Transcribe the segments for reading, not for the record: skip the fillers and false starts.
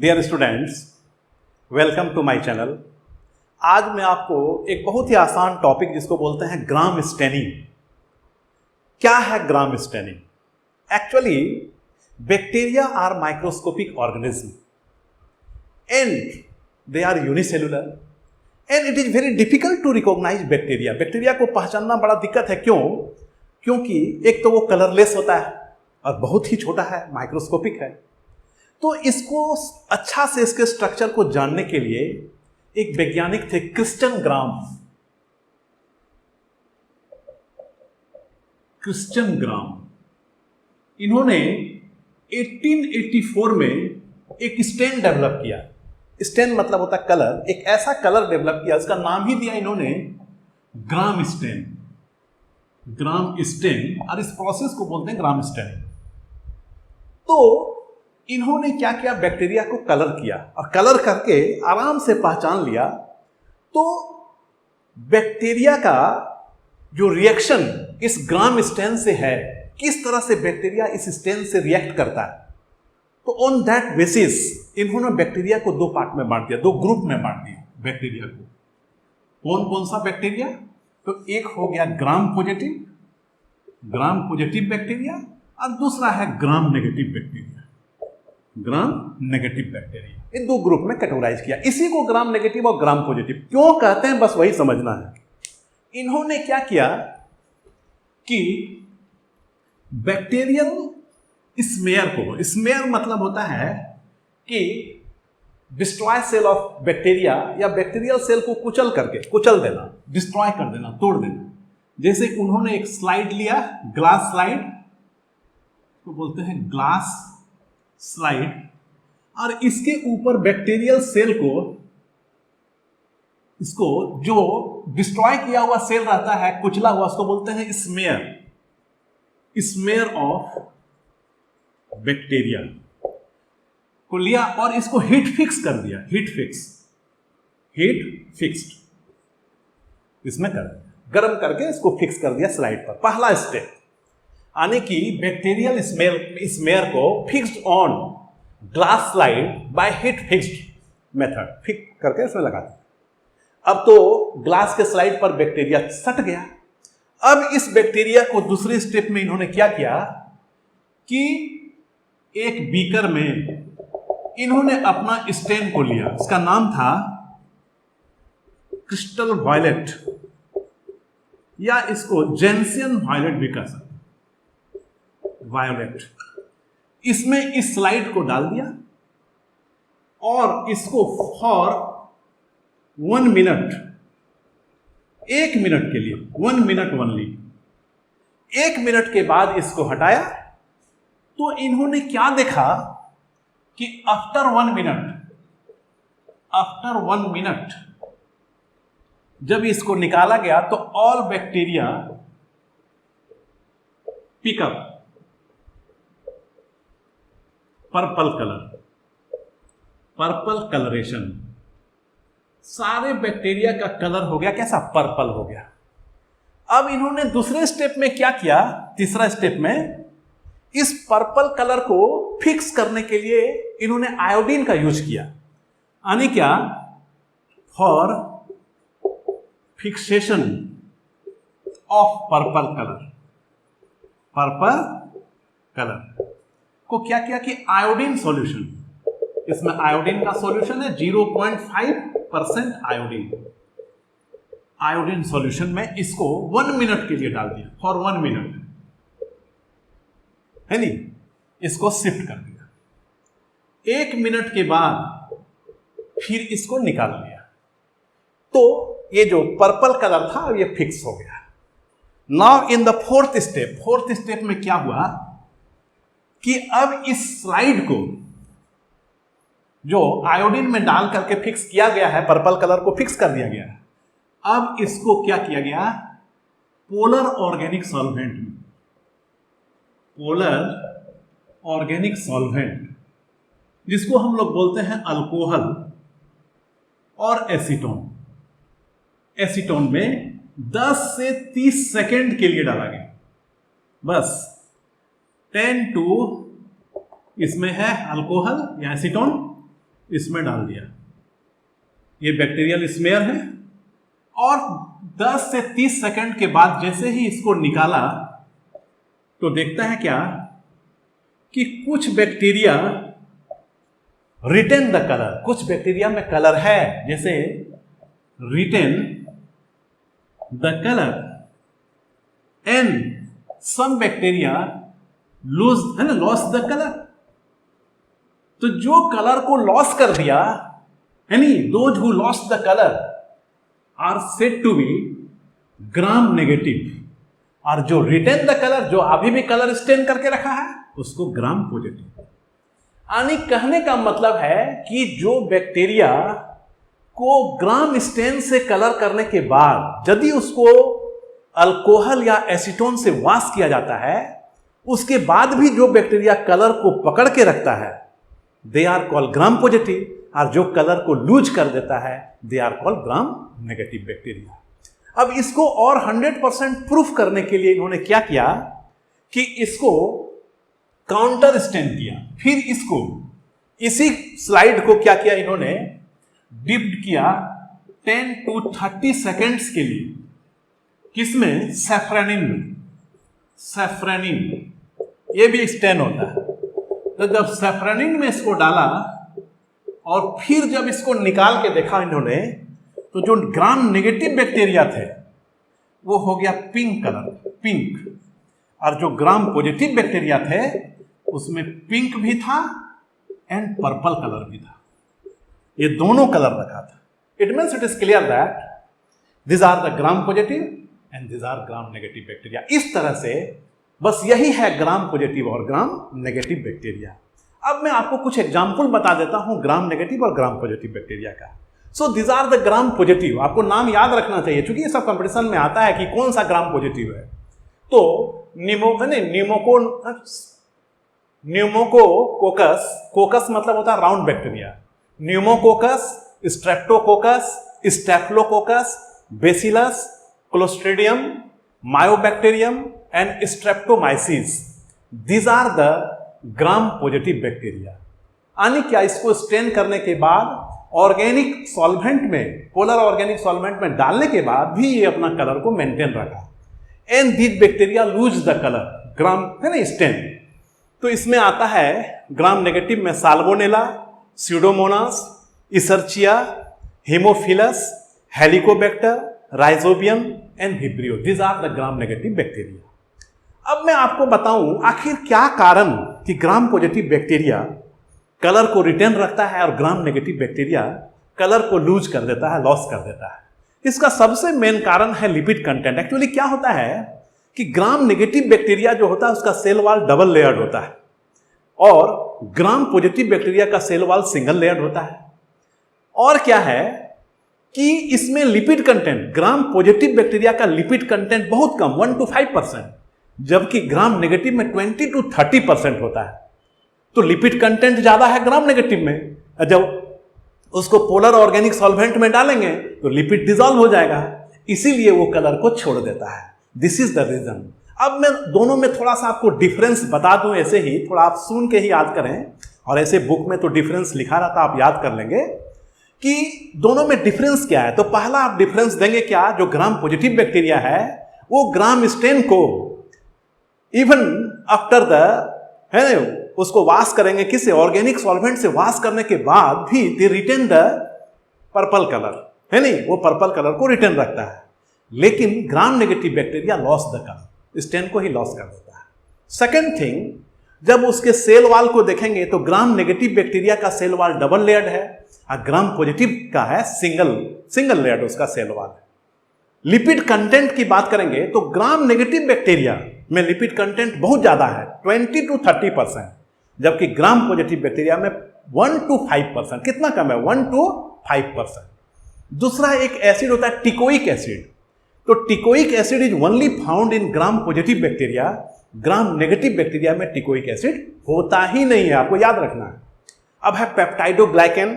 Dear students, welcome to my channel. आज मैं आपको एक बहुत ही आसान टॉपिक जिसको बोलते हैं ग्राम स्टेनिंग। क्या है gram staining? Actually bacteria are microscopic organism and they are unicellular and it is very difficult to recognise bacteria. Bacteria को पहचानना बड़ा दिक्कत है। क्यों? क्योंकि एक तो वो कलरलेस होता है और बहुत ही छोटा है, माइक्रोस्कोपिक है। तो इसको अच्छा से इसके स्ट्रक्चर को जानने के लिए एक वैज्ञानिक थे क्रिस्टियन ग्राम। इन्होंने 1884 में एक स्टेन डेवलप किया। स्टेन मतलब होता है कलर। एक ऐसा कलर डेवलप किया, इसका नाम ही दिया इन्होंने ग्राम स्टेन, और इस प्रोसेस को बोलते हैं ग्राम स्टेन। तो इन्होंने क्या किया, बैक्टीरिया को कलर किया और कलर करके आराम से पहचान लिया। तो बैक्टीरिया का जो रिएक्शन इस ग्राम स्टेन से है, किस तरह से बैक्टीरिया इस स्टेन से रिएक्ट करता है, तो ऑन दैट बेसिस इन्होंने बैक्टीरिया को दो पार्ट में बांट दिया, दो ग्रुप में बांट दिया बैक्टीरिया को। कौन कौन सा बैक्टीरिया? तो एक हो गया ग्राम पॉजिटिव बैक्टीरिया और दूसरा है ग्राम नेगेटिव बैक्टीरिया। इन दो ग्रुप में कैटेगराइज किया। इसी को ग्राम नेगेटिव और ग्राम पॉजिटिव क्यों कहते हैं, बस वही समझना है। इन्होंने क्या किया कि बैक्टीरियल स्मेयर मतलब होता है कि डिस्ट्रॉय सेल ऑफ बैक्टीरिया या बैक्टीरियल सेल को कुचल देना, डिस्ट्रॉय कर देना, तोड़ देना। जैसे उन्होंने एक स्लाइड लिया, ग्लास स्लाइड को बोलते हैं ग्लास स्लाइड, और इसके ऊपर बैक्टीरियल सेल को, इसको जो डिस्ट्रॉय किया हुआ सेल रहता है, कुचला हुआ, उसको बोलते हैं स्मेयर ऑफ बैक्टीरिया को लिया और इसको हीट फिक्स्ड इसमें कर गर्म करके इसको फिक्स कर दिया स्लाइड पर। पहला स्टेप, यानी कि बैक्टीरियल स्मेयर को fixed on glass slide by heat fixed method, fix करके इसमें लगा दिया। अब तो ग्लास के स्लाइड पर बैक्टीरिया सट गया। अब इस बैक्टीरिया को दूसरे स्टेप में इन्होंने क्या किया कि एक बीकर में इन्होंने अपना स्टेन को लिया, इसका नाम था क्रिस्टल वायलेट या इसको जेंसियन वायलेट भी कह सकते, वायोलेट। इसमें इस स्लाइड को डाल दिया और इसको फॉर 1 मिनट, 1 मिनट के लिए, 1 मिनट ओनली, 1 मिनट के बाद इसको हटाया। तो इन्होंने क्या देखा कि आफ्टर 1 मिनट जब इसको निकाला गया तो all bacteria pickup purple colouration. सारे बैक्टीरिया का कलर हो गया कैसा? पर्पल हो गया। अब इन्होंने दूसरे स्टेप में क्या किया, तीसरा स्टेप में इस पर्पल कलर को फिक्स करने के लिए इन्होंने आयोडीन का यूज किया। यानी क्या? For fixation of purple colour को क्या किया कि आयोडीन सॉल्यूशन, इसमें आयोडीन का सॉल्यूशन है 0.5% आयोडीन सॉल्यूशन में इसको 1 मिनट के लिए डाल दिया, फॉर 1 मिनट, है नहीं, इसको शिफ्ट कर दिया। 1 मिनट के बाद फिर इसको निकाल लिया। तो ये जो पर्पल कलर था ये फिक्स हो गया। Now in the fourth step में क्या हुआ कि अब इस स्लाइड को जो आयोडीन में डाल करके फिक्स किया गया है, पर्पल कलर को फिक्स कर दिया गया है। अब इसको क्या किया गया? पोलर ऑर्गेनिक सॉल्वेंट, जिसको हम लोग बोलते हैं अल्कोहल और एसीटोन में 10 से 30 सेकेंड के लिए डाला गया। बस 10 to इसमें है अल्कोहल या एसीटोन इसमें डाल दिया, ये बैक्टीरियल स्मेयर है, और 10 से 30 सेकंड के बाद जैसे ही इसको निकाला तो देखता है क्या कि कुछ बैक्टीरिया रिटेन द कलर, कुछ बैक्टीरिया में कलर है, जैसे retain the colour, and some bacteria lose है ना, लॉस द कलर। तो जो कलर को लॉस कर दिया, यानी those who loss the colour are said to be gram negative, और जो रिटेन द कलर, जो अभी भी कलर स्टेन करके रखा है, उसको ग्राम पॉजिटिव। यानी कहने का मतलब है कि जो बैक्टीरिया को ग्राम स्टेन से कलर करने के बाद यदि उसको अल्कोहल या एसीटोन से वॉश किया जाता है, उसके बाद भी जो बैक्टीरिया कलर को पकड़ के रखता है, they are called gram positive, और जो कलर को लूज कर देता है, they are called gram negative bacteria. अब इसको और 100% प्रूफ करने के लिए इन्होंने क्या किया कि इसको काउंटर स्टेन किया, फिर इसको इसी स्लाइड को क्या किया इन्होंने, डिप्ड किया 10 to 30 सेकेंड्स के लिए, किसमें, सैफ्रानिन में। सैफ्रानिन ये भी स्टेन होता है। तो जब सैफ्रानिन में इसको डाला और फिर जब इसको निकाल के देखा इन्होंने, तो जो ग्राम नेगेटिव बैक्टीरिया थे वो हो गया पिंक कलर, पिंक, और जो ग्राम पॉजिटिव बैक्टीरिया थे उसमें पिंक भी था एंड पर्पल कलर भी था। ये दोनों कलर रखा था। It means it is clear that this are the gram positive and this are gram negative bacteria. इस तरह से बस यही है ग्राम पॉजिटिव और ग्राम नेगेटिव बैक्टीरिया। अब मैं आपको कुछ एग्जाम्पल बता देता हूं ग्राम नेगेटिव और ग्राम पॉजिटिव बैक्टीरिया का। So this are the gram positive. आपको नाम याद रखना चाहिए क्योंकि ये सब कंपटीशन में आता है कि कौन सा ग्राम पॉजिटिव है। तो न्यूमोकोकस, कोकस मतलब होता है round bacteria, pneumococcus, streptococcus, staphylococcus, bacillus, clostridium, mycobacterium and streptomyces, these are the gram positive bacteria. यानी क्या, इसको स्टेन करने के बाद ऑर्गेनिक सॉल्वेंट में, पोलर ऑर्गेनिक सॉल्वेंट में डालने के बाद भी ये अपना कलर को मेंटेन रखा। And this bacteria lose the colour, gram है ना स्टेन। तो इसमें आता है ग्राम नेगेटिव में salmonella, pseudomonas, escherichia, haemophilus, helicobacter, rhizobium and vibrio, these are the gram negative bacteria. अब मैं आपको बताऊं आखिर क्या कारण कि ग्राम पॉजिटिव बैक्टीरिया कलर को रिटेन रखता है और ग्राम नेगेटिव बैक्टीरिया कलर को लूज कर देता है, लॉस कर देता है। इसका सबसे मेन कारण है लिपिड कंटेंट। एक्चुअली क्या होता है कि ग्राम नेगेटिव बैक्टीरिया जो होता है उसका सेल वॉल डबल लेयर्ड होता है और ग्राम पॉजिटिव बैक्टीरिया का सेल वॉल सिंगल लेयर्ड होता है। और क्या है कि इसमें लिपिड कंटेंट, ग्राम पॉजिटिव बैक्टीरिया का लिपिड कंटेंट बहुत कम, 1 to 5%, जबकि ग्राम नेगेटिव में 20 to 30% होता है। तो लिपिड कंटेंट ज्यादा है ग्राम नेगेटिव में, जब उसको पोलर ऑर्गेनिक सॉल्वेंट में डालेंगे तो लिपिड डिसॉल्व हो जाएगा, इसीलिए वो कलर को छोड़ देता है। This is the reason. अब मैं दोनों में थोड़ा सा आपको डिफरेंस बता दूं, ऐसे ही थोड़ा आप सुन के ही याद करें, और ऐसे बुक में तो डिफरेंस लिखा रहता, आप याद कर लेंगे कि दोनों में डिफरेंस क्या है। तो पहला आप डिफरेंस देंगे क्या, जो ग्राम पॉजिटिव बैक्टीरिया है वो ग्राम स्टेन को इवन आफ्टर द है ना उसको वॉश करेंगे, किसी ऑर्गेनिक सॉल्वेंट से वॉश करने के बाद भी they retain the purple colour, है नहीं, वो पर्पल कलर को रिटेन रखता है। लेकिन gram negative bacteria loss the colour, stain को ही लॉस कर देता है। सेकेंड थिंग, जब उसके सेल वॉल को देखेंगे तो ग्राम नेगेटिव बैक्टीरिया का सेल वॉल डबल लेयर्ड है और ग्राम पॉजिटिव का है सिंगल लेयर्ड उसका सेल वॉल है। लिपिड कंटेंट की बात करेंगे तो ग्राम नेगेटिव बैक्टीरिया में लिपिड कंटेंट बहुत ज्यादा है, 20 to 30%, जबकि ग्राम पॉजिटिव बैक्टीरिया में 1 to 5%। कितना कम है, 1 to 5%। दूसरा एक एसिड होता है टिकोइक एसिड। तो teichoic acid is only found in gram positive bacteria, gram negative bacteria में टिकोइक एसिड होता ही नहीं है, आपको याद रखना है। अब है पेप्टाइडोग्लाइकेन।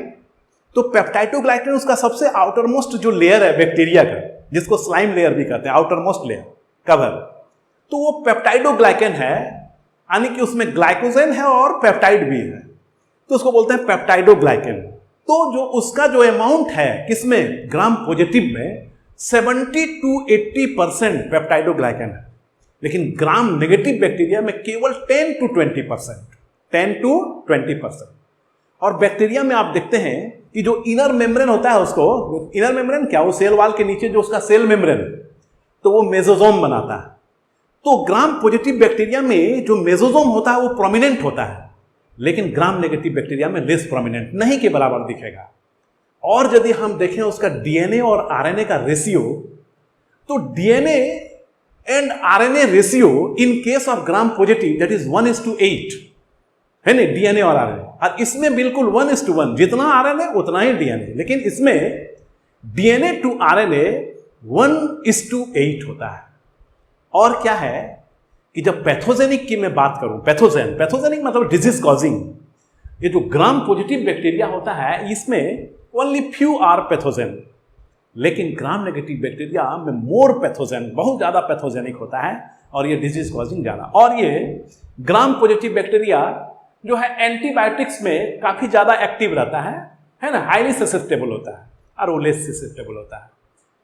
तो पेप्टाइडोग्लाइकेन उसका सबसे आउटर मोस्ट जो लेयर है बैक्टीरिया का, जिसको स्लाइम लेयर भी कहते हैं, आउटर मोस्ट लेयर कवर, तो वो पेप्टाइडोग्लाइकेन है, यानी कि उसमें ग्लाइकोजेन है और पेप्टाइड भी है, तो उसको बोलते हैं पेप्टाइडोग्लाइकेन। तो जो उसका जो अमाउंट है किसमें, ग्राम पॉजिटिव में 70 to 80% पेप्टाइडोग्लाइकन है, लेकिन ग्राम नेगेटिव बैक्टीरिया में केवल 10 to 20%। और बैक्टीरिया में आप देखते हैं कि जो इनर मेम्ब्रेन होता है, उसको इनर मेम्ब्रेन क्या, वो सेल वाल के नीचे जो उसका सेल मेम्ब्रेन, तो वो मेसोसोम बनाता है। तो ग्राम पॉजिटिव बैक्टीरिया में जो मेसोसोम होता है वो प्रोमिनेंट होता है, लेकिन ग्राम नेगेटिव बैक्टीरिया में लेस प्रोमिनेंट, नहीं के बराबर दिखेगा। और यदि हम देखें उसका डीएनए और आरएनए का रेशियो, तो DNA and RNA ratio in case of gram positive that is 1:8 है ना, डीएनए और आरएनए। और इसमें बिल्कुल 1:1, जितना आरएनए उतना ही डीएनए, लेकिन इसमें डीएनए टू आरएनए 1:8 होता है। और क्या है कि जब पैथोजेनिक की मैं बात करूं, पैथोजेनिक मतलब डिजीज कॉजिंग, ये जो ग्राम पॉजिटिव बैक्टीरिया होता है इसमें ओनली फ्यू आर पैथोजेन, लेकिन ग्राम नेगेटिव बैक्टीरिया में मोर पैथोजेन, बहुत ज्यादा पैथोजेनिक होता है और ये डिजीज कॉजिंग ज्यादा। और ये ग्राम पॉजिटिव बैक्टीरिया जो है एंटीबायोटिक्स में काफी ज्यादा एक्टिव रहता है ना, हाईली ससेप्टेबल होता है और वो लेस ससेप्टेबल होता है।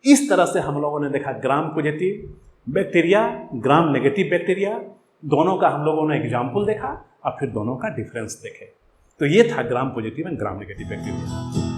इस तरह से हम लोगों ने देखा ग्राम पॉजिटिव बैक्टीरिया, ग्राम नेगेटिव बैक्टीरिया, दोनों का हम लोगों ने एग्जाम्पल देखा और फिर दोनों का डिफरेंस देखे। तो ये था ग्राम positive and gram negative bacteria.